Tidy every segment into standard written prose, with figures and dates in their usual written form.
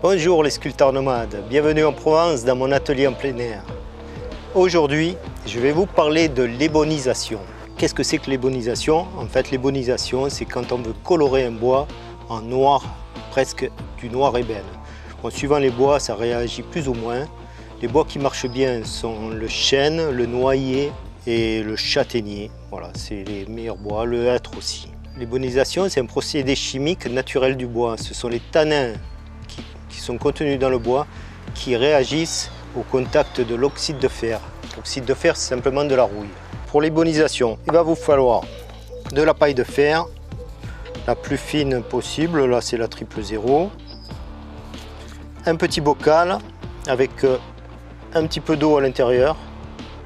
Bonjour les sculpteurs nomades, bienvenue en Provence dans mon atelier en plein air. Aujourd'hui, je vais vous parler de l'ébonisation. Qu'est-ce que c'est que l'ébonisation? En fait, l'ébonisation, c'est quand on veut colorer un bois en noir, presque du noir ébène. Bon, suivant les bois, ça réagit plus ou moins. Les bois qui marchent bien sont le chêne, le noyer et le châtaignier. Voilà, c'est les meilleurs bois, le hêtre aussi. L'ébonisation, c'est un procédé chimique naturel du bois. Ce sont les tanins qui sont contenus dans le bois qui réagissent au contact de l'oxyde de fer. L'oxyde de fer, c'est simplement de la rouille. Pour l'ébonisation, il va vous falloir de la paille de fer, la plus fine possible, là c'est la 000, un petit bocal avec un petit peu d'eau à l'intérieur,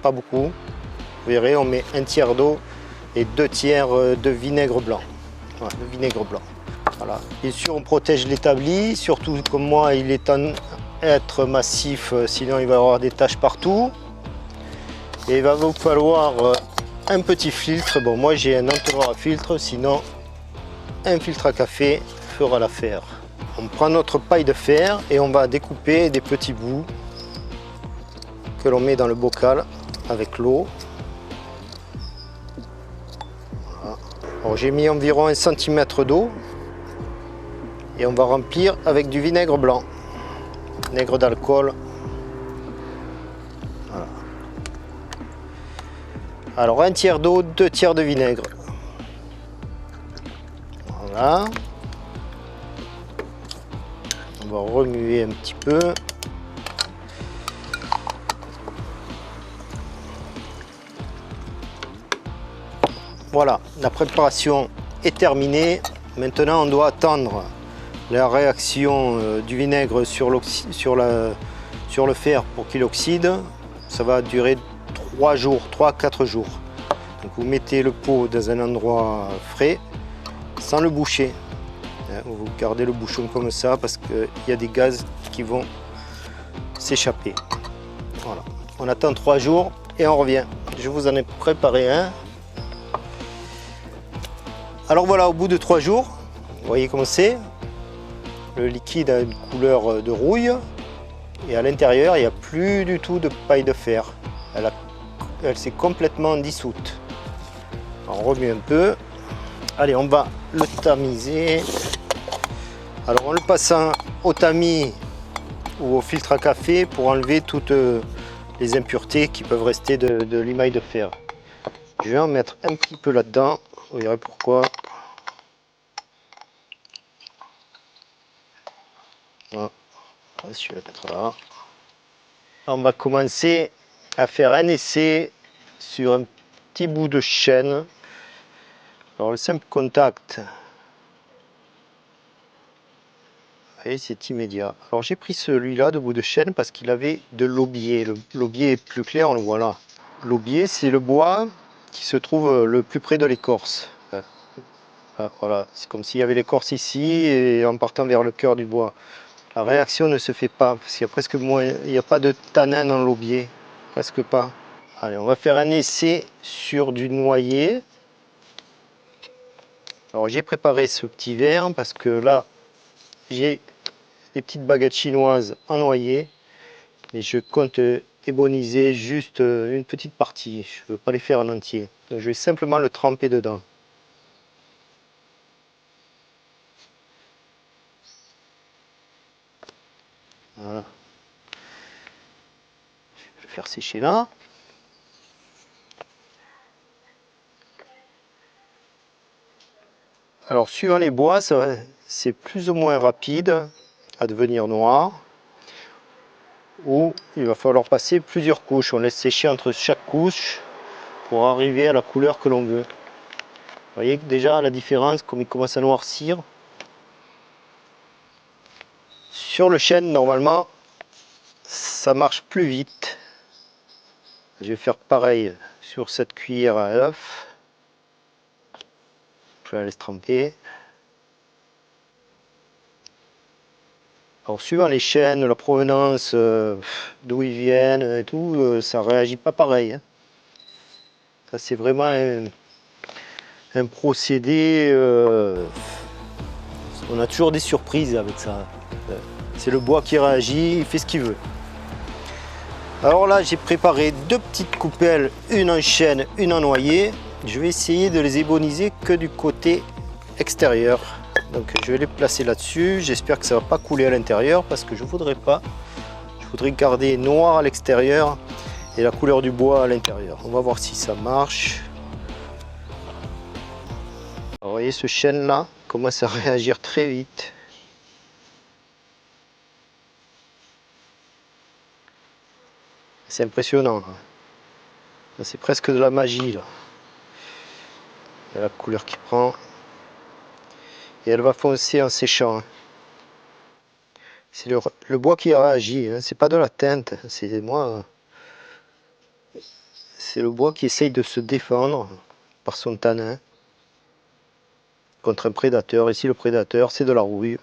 pas beaucoup. Vous verrez, on met un tiers d'eau et 2 tiers de vinaigre blanc. Voilà, le vinaigre blanc. Voilà. Bien sûr, on protège l'établi, surtout comme moi, il est en être massif, sinon il va y avoir des taches partout. Et il va vous falloir un petit filtre. Bon, moi j'ai un entonnoir à filtre, sinon un filtre à café fera l'affaire. On prend notre paille de fer et on va découper des petits bouts que l'on met dans le bocal avec l'eau. Voilà. Alors j'ai mis environ 1 cm d'eau. Et on va remplir avec du vinaigre blanc, vinaigre d'alcool. Voilà. Alors 1 tiers d'eau, 2 tiers de vinaigre. Voilà. On va remuer un petit peu. Voilà, la préparation est terminée. Maintenant, on doit attendre la réaction du vinaigre sur le fer pour qu'il oxyde. Ça va durer 3 jours, 3-4 jours. Donc vous mettez le pot dans un endroit frais sans le boucher. Vous gardez le bouchon comme ça parce qu'il y a des gaz qui vont s'échapper. Voilà. On attend 3 jours et on revient. Je vous en ai préparé un. Alors voilà, au bout de 3 jours, vous voyez comment c'est. Le liquide a une couleur de rouille et à l'intérieur il n'y a plus du tout de paille de fer. Elle s'est complètement dissoute. On remue un peu. Allez, on va le tamiser. Alors en le passant au tamis ou au filtre à café pour enlever toutes les impuretés qui peuvent rester de l'émail de fer. Je vais en mettre un petit peu là-dedans. Vous verrez pourquoi. Voilà. Je vais le mettre là. On va commencer à faire un essai sur un petit bout de chêne. Alors le simple contact, vous voyez, c'est immédiat. Alors j'ai pris celui-là de bout de chêne parce qu'il avait de l'aubier. L'aubier est plus clair, on le voit là. L'aubier, c'est le bois qui se trouve le plus près de l'écorce. Voilà, c'est comme s'il y avait l'écorce ici et en partant vers le cœur du bois. La réaction ne se fait pas parce qu'il y a presque il n'y a pas de tanin dans l'aubier, presque pas. Allez, on va faire un essai sur du noyer. Alors j'ai préparé ce petit verre parce que là j'ai des petites baguettes chinoises en noyer, mais je compte éboniser juste une petite partie. Je ne veux pas les faire en entier. Donc je vais simplement le tremper dedans. Voilà. Je vais le faire sécher là. Alors suivant les bois, c'est plus ou moins rapide à devenir noir. Ou il va falloir passer plusieurs couches. On laisse sécher entre chaque couche pour arriver à la couleur que l'on veut. Vous voyez déjà la différence, comme il commence à noircir. Sur le chêne, normalement, ça marche plus vite. Je vais faire pareil sur cette cuillère à œuf. Je la laisse tremper. Alors suivant les chênes, la provenance, d'où ils viennent et tout, ça réagit pas pareil. Hein. Ça c'est vraiment un procédé. On a toujours des surprises avec ça. C'est le bois qui réagit, il fait ce qu'il veut. Alors là, j'ai préparé deux petites coupelles, une en chêne, une en noyer. Je vais essayer de les éboniser que du côté extérieur. Donc je vais les placer là-dessus. J'espère que ça ne va pas couler à l'intérieur parce que je ne voudrais pas. Je voudrais garder noir à l'extérieur et la couleur du bois à l'intérieur. On va voir si ça marche. Alors, vous voyez ce chêne là commence à réagir très vite. C'est impressionnant. C'est presque de la magie là. Il y a la couleur qui prend. Et elle va foncer en séchant. C'est le bois qui réagit, hein. C'est pas de la teinte, c'est moi. C'est le bois qui essaye de se défendre par son tanin contre un prédateur. Ici le prédateur c'est de la rouille.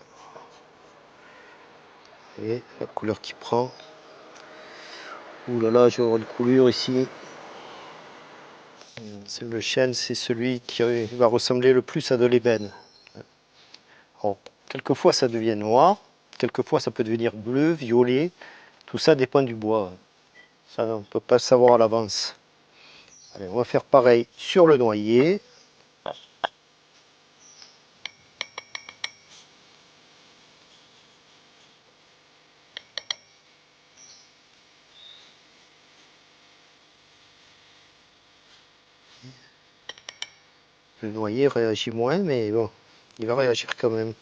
Et la couleur qui prend. Ouh là là, je vais avoir une coulure ici. Le chêne c'est celui qui va ressembler le plus à de l'ébène. Alors, quelquefois ça devient noir, quelquefois ça peut devenir bleu, violet. Tout ça dépend du bois. Ça on ne peut pas le savoir à l'avance. Allez, on va faire pareil sur le noyer. Le noyer réagit moins, mais bon, il va réagir quand même.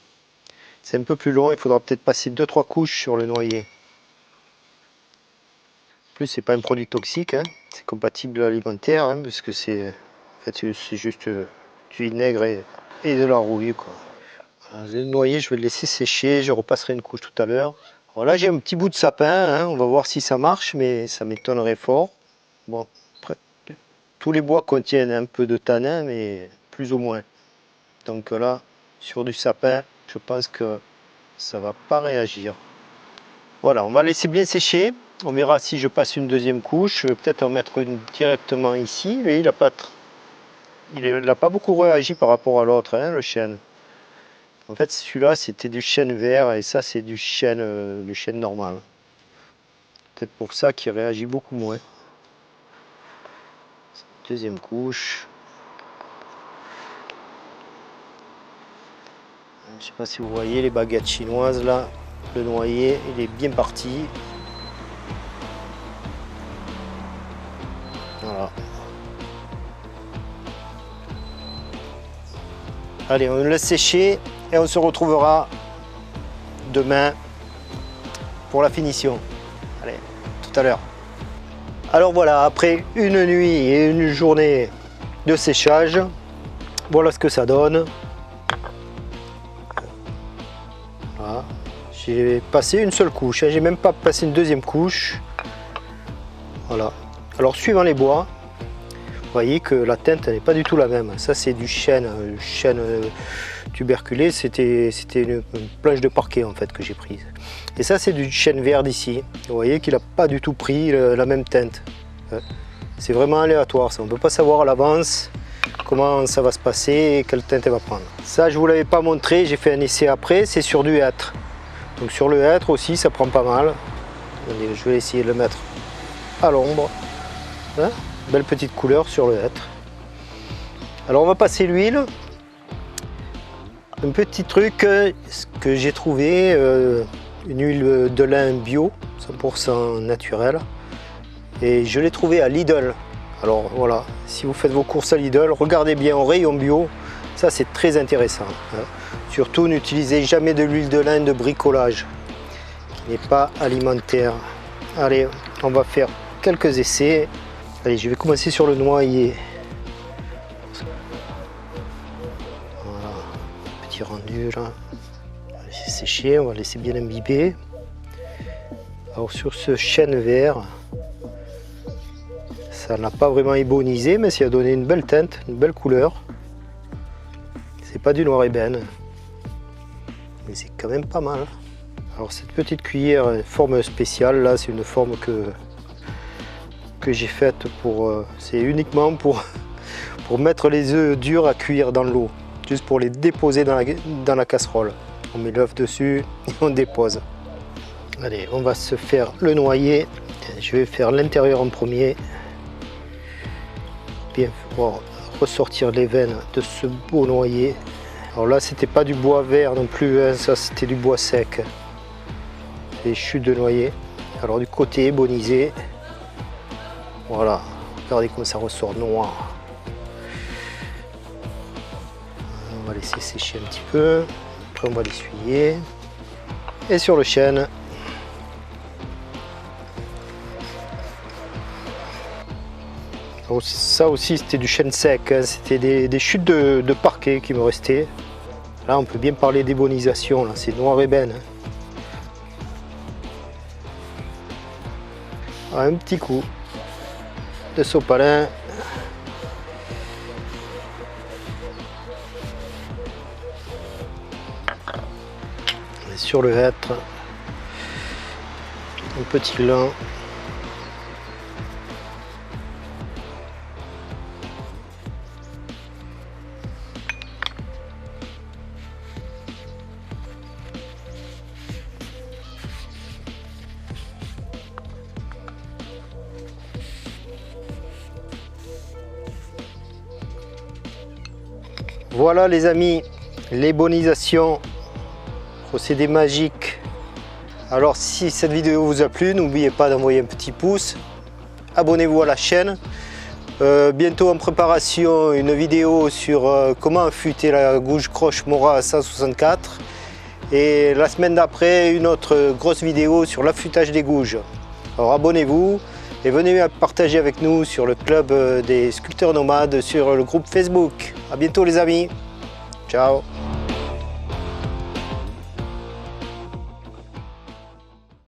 C'est un peu plus long, il faudra peut-être passer 2-3 couches sur le noyer. En plus, c'est pas un produit toxique, hein. C'est compatible alimentaire, hein, parce que c'est en fait, c'est juste du vinaigre et de la rouille, quoi. Alors, le noyer, je vais le laisser sécher, je repasserai une couche tout à l'heure. Voilà, j'ai un petit bout de sapin, hein. On va voir si ça marche, mais ça m'étonnerait fort. Bon, après, tous les bois contiennent un peu de tanin, mais plus ou moins. Donc là, sur du sapin, je pense que ça va pas réagir. Voilà, on va laisser bien sécher. On verra si je passe une deuxième couche. Je vais peut-être en mettre une directement ici. Mais il n'a pas beaucoup réagi par rapport à l'autre, hein, le chêne. En fait, celui-là, c'était du chêne vert et ça, c'est du chêne normal. Peut-être pour ça qu'il réagit beaucoup moins. Deuxième couche. Je ne sais pas si vous voyez les baguettes chinoises là. Le noyer, il est bien parti. Voilà. Allez, on le laisse sécher et on se retrouvera demain pour la finition. Allez, tout à l'heure. Alors voilà, après une nuit et une journée de séchage, voilà ce que ça donne. Voilà. J'ai passé une seule couche, hein. J'ai même pas passé une deuxième couche. Voilà. Alors suivant les bois, vous voyez que la teinte n'est pas du tout la même. Ça c'est du chêne tuberculé, c'était une planche de parquet en fait que j'ai prise. Et ça c'est du chêne vert d'ici. Vous voyez qu'il n'a pas du tout pris la même teinte. C'est vraiment aléatoire, ça. On ne peut pas savoir à l'avance comment ça va se passer et quelle teinte elle va prendre. Ça je ne vous l'avais pas montré, j'ai fait un essai après, c'est sur du hêtre. Donc sur le hêtre aussi ça prend pas mal. Je vais essayer de le mettre à l'ombre. Hein, belle petite couleur sur le hêtre. Alors on va passer l'huile. Un petit truc que j'ai trouvé, une huile de lin bio, 100% naturelle. Et je l'ai trouvé à Lidl. Alors voilà, si vous faites vos courses à Lidl, regardez bien au rayon bio. Ça c'est très intéressant. Hein. Surtout n'utilisez jamais de l'huile de lin de bricolage, qui n'est pas alimentaire. Allez, on va faire quelques essais. Allez, je vais commencer sur le noyer. Voilà, petit rendu là. On va laisser sécher, on va laisser bien imbiber. Alors sur ce chêne vert, ça n'a pas vraiment ébonisé, mais ça a donné une belle teinte, une belle couleur. C'est pas du noir ébène, mais c'est quand même pas mal. Alors cette petite cuillère, une forme spéciale, là c'est une forme que j'ai faite pour, c'est uniquement pour mettre les œufs durs à cuire dans l'eau, juste pour les déposer dans la casserole. On met l'œuf dessus et on dépose. Allez, on va se faire le noyer. Je vais faire l'intérieur en premier. Bien pouvoir ressortir les veines de ce beau noyer. Alors là, c'était pas du bois vert non plus, hein, ça c'était du bois sec. Les chutes de noyer. Alors du côté ébonisé, voilà, regardez comme ça ressort noir. On va laisser sécher un petit peu, après on va l'essuyer. Et sur le chêne, ça aussi c'était du chêne sec, hein. C'était des chutes de parquet qui me restaient. Là on peut bien parler d'ébonisation, c'est noir ébène. Un petit coup de sopalin. Et sur le hêtre, un petit lin. Voilà les amis, l'ébonisation, procédé magique. Alors si cette vidéo vous a plu, n'oubliez pas d'envoyer un petit pouce, abonnez-vous à la chaîne. Bientôt en préparation une vidéo sur comment affûter la gouge croche Mora 164. Et la semaine d'après une autre grosse vidéo sur l'affûtage des gouges. Alors abonnez-vous et venez partager avec nous sur le club des sculpteurs nomades sur le groupe Facebook. A bientôt les amis. Ciao.